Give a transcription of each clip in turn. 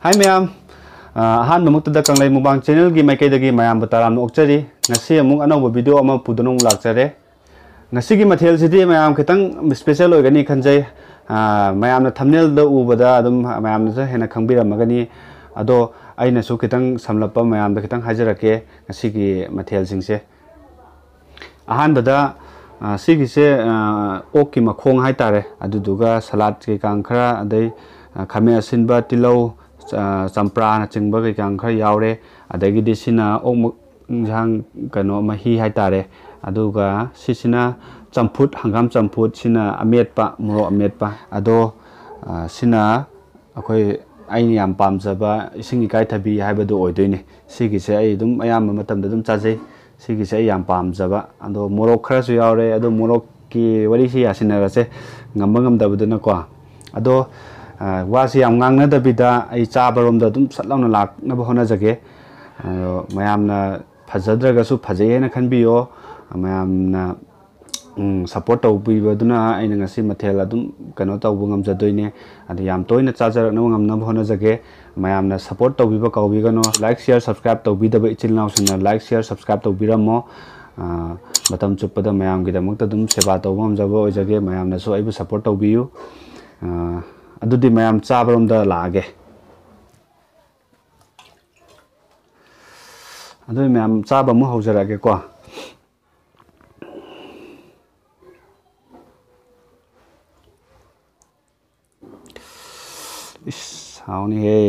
Hi ma'am, Han Mamukta Kanglai Mukbang channel gi maikaidagi mayam bataram okchari ngasi amung anauba video ama pudunong lakchare ngasi gi mathel sidi mayam khitang special oigani khanjai mayam na thumbnail da ubada adum mayam na hena khangbiramagani ado aina su khitang samlapa mayam da khitang hajarake ngasi gi mathel singse ahan bada sigi se ok ki makhong hai tare aduduga salad ke kang khara adai khame asinba tilau champra na chingba ke kang khara yaure adagi disina ok jang kano mahi hai tare aduga sisina champhut hangam champhut sina ametpa muro ametpa ado sina akoi aini yam pamjaba isingi kai thabi haibadu oidoine sigi se ai dum ayam matam dum chajai sigi se yam pamjaba ado morok khara su yaure ado morok ki wari si asina rase ngambangam dabuduna ko ado wasi yam ngang na dabida ai chabarom da dum satlauna lak na bahona jage mayam na phajadraga su phajai na khanbiyo mayam na support tawbibaduna aina ngasi mathel adum kano tawbu ngamjadoine adi yam toina chajarak na ngamna bahona jage mayam na support tawbiba kawbigano like share subscribe tawbidaba ichilnaw sina like share subscribe tawbiramo matam chupada mayam gidamakta dum seba tawbam jabo ojage mayam na so aibu support tawbiyu adudi mayam chabarom da laage adu mayam chaba mu haujarage ko is hauni he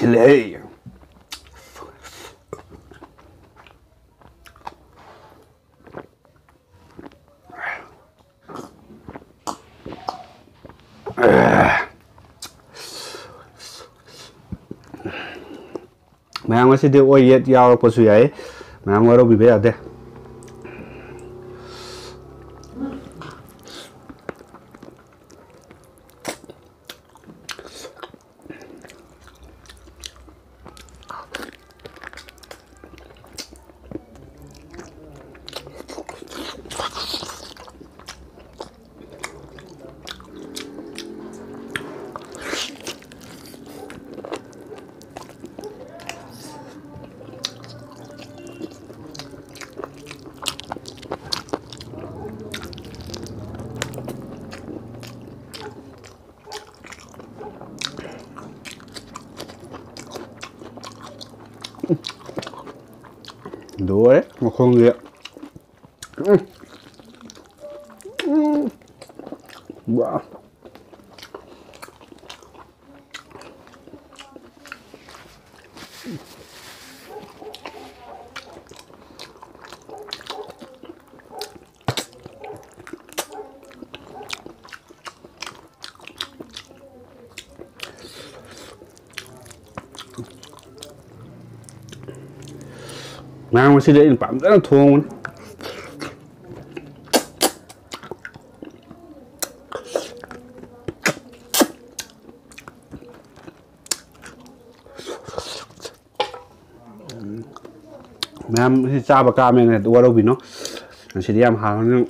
chilli mayam ngasi de oi yet yaw pasu yai mayam waro bibe ade dua makhong dia wah mang masih dia impam rất thong mang si cha ba ka men ne do ro bi no si dia am ha no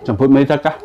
Champhut mấy chắc cả.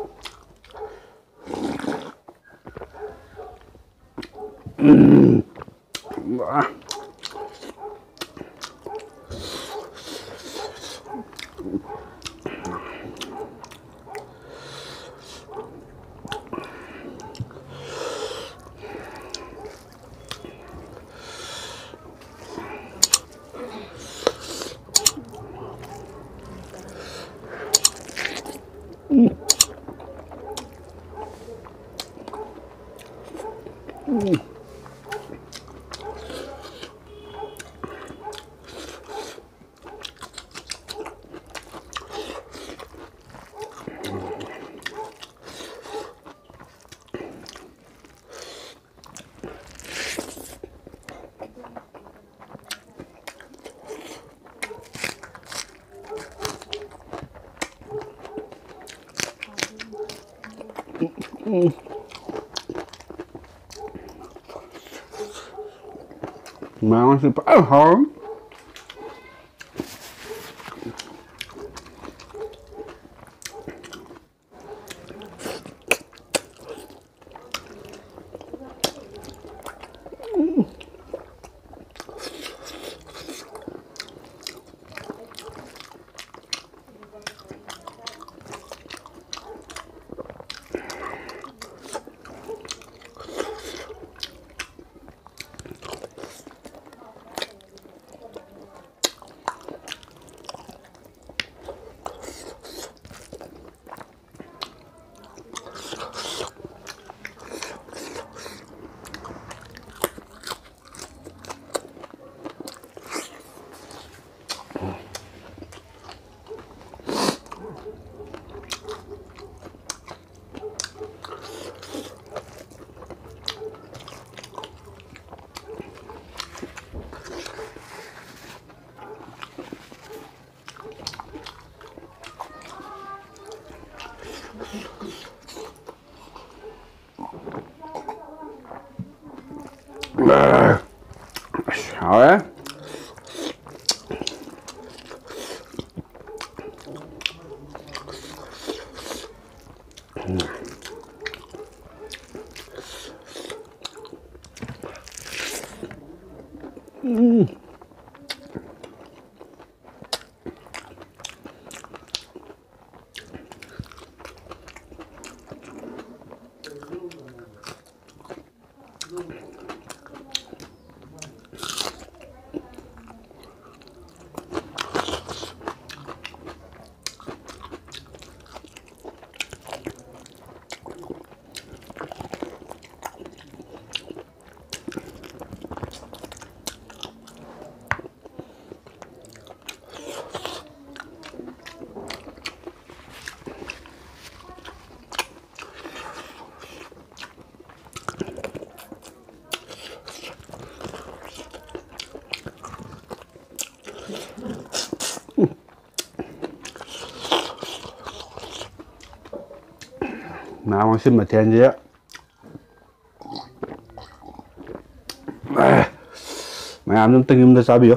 Mà nó phải hòm. Rồi. Mà xin mà thèn gì á. Mày làm trong tình em sao biểu.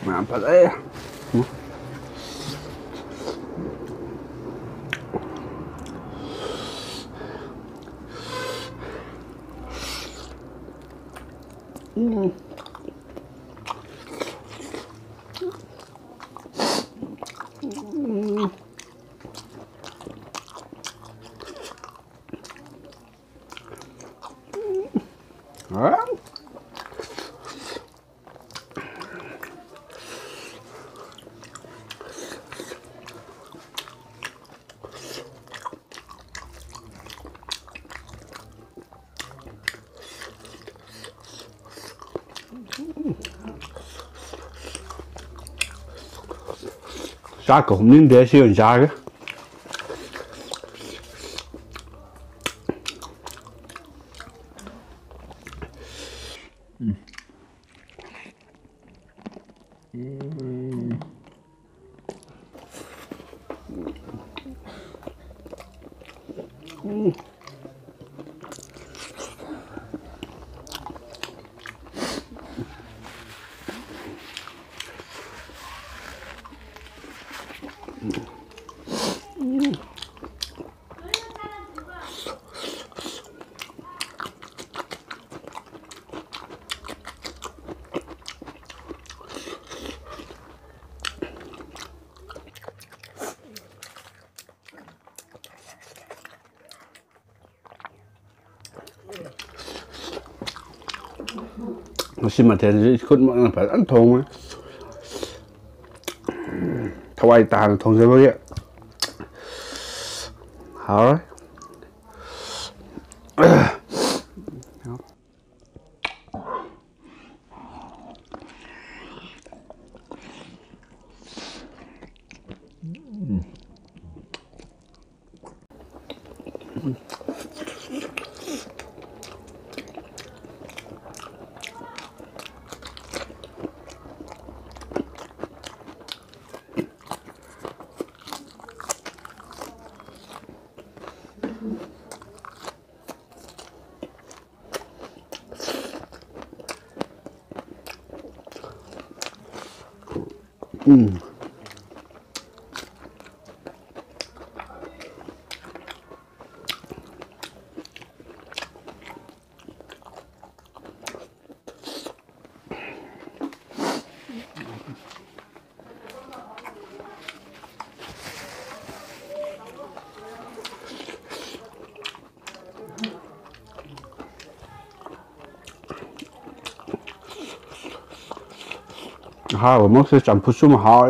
Mà phải đấy. Giá cũng không nên để siêu giá cái. Xin mà thèn khút mà phải ăn thùng ấy. Thawai tàn thùng rồi vậy. Hả? Ha, mốc sẽ champhut sum ha.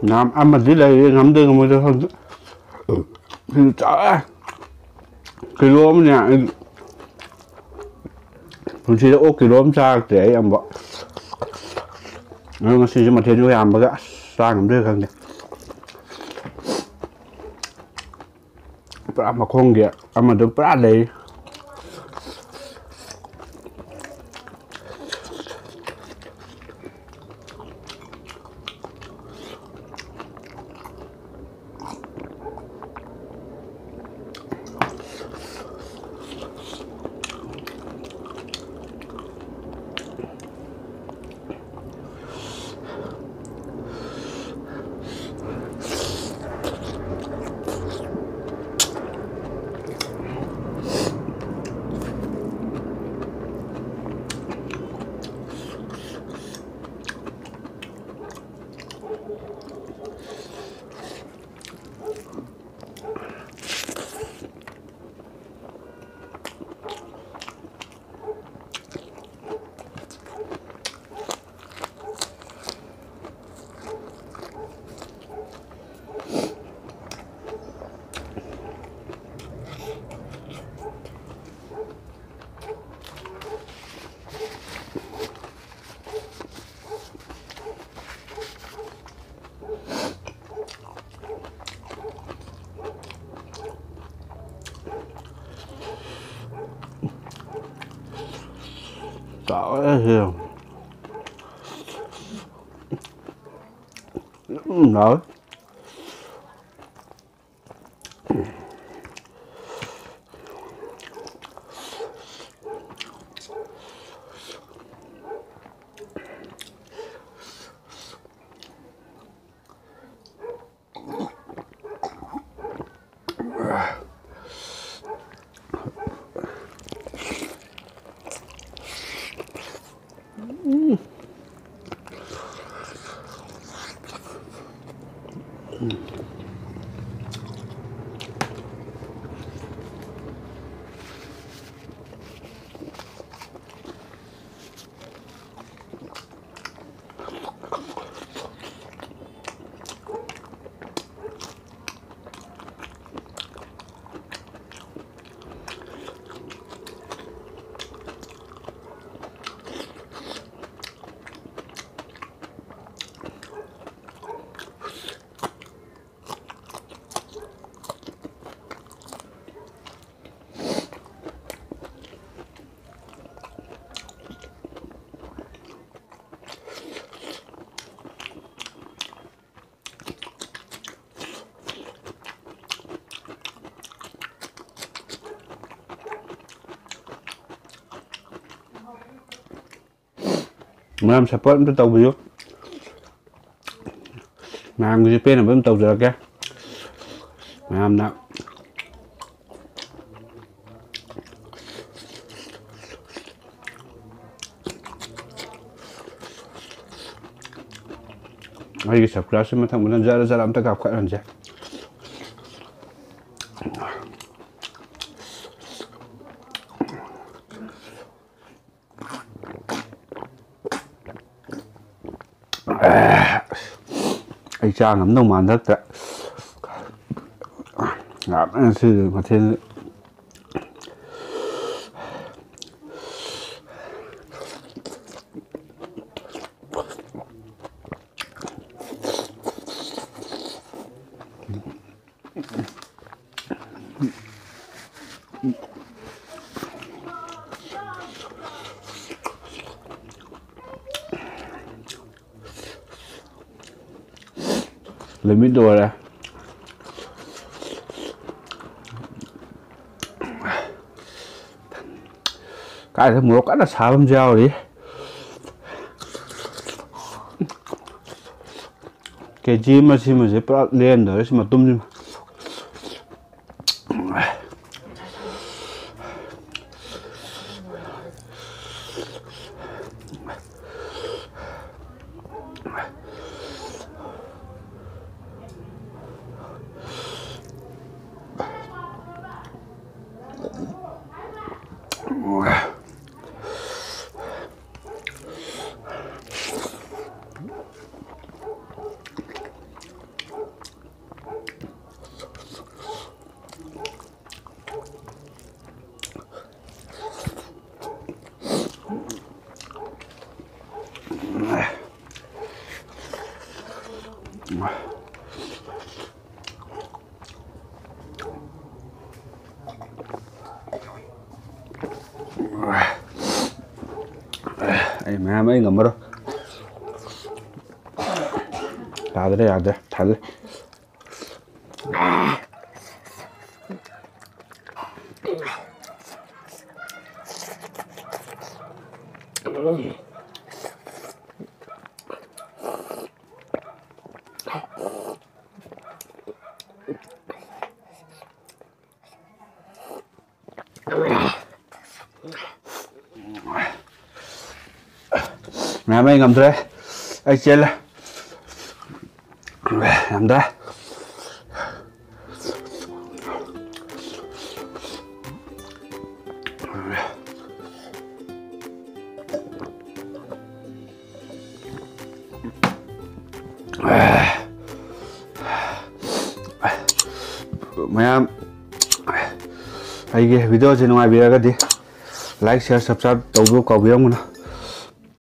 Nam ăn mà dưới đây ngắm được một đứa không thì chả cái lúa nhà mình chỉ có cái lúa ra để em bỏ nó chỉ mà thêm cho em mà gã sang ngắm được không nhỉ mà không kìa mà được bát đấy Trời ơi nổi Malam siapa itu tahu baju? Malam gue pen apa tahu jarak ya? Malam nak. Ay subscribe sama thằng muốn ra ra làm ta gặp các anh chị. Ai cha ngắm đâu mà rất đấy ngắm sư mà thêm lấy mít đồ ra cái thằng mua cái là xả băm dao đi cái gì mà sẽ lên rồi mà tum Ay ma'am ay ngamaro. Yadre thal. Mẹ mấy ngầm thế, ai chơi là làm đây. Mẹ ai cái video trên ngoài video cái gì like share subscribe đầu video có video không nào.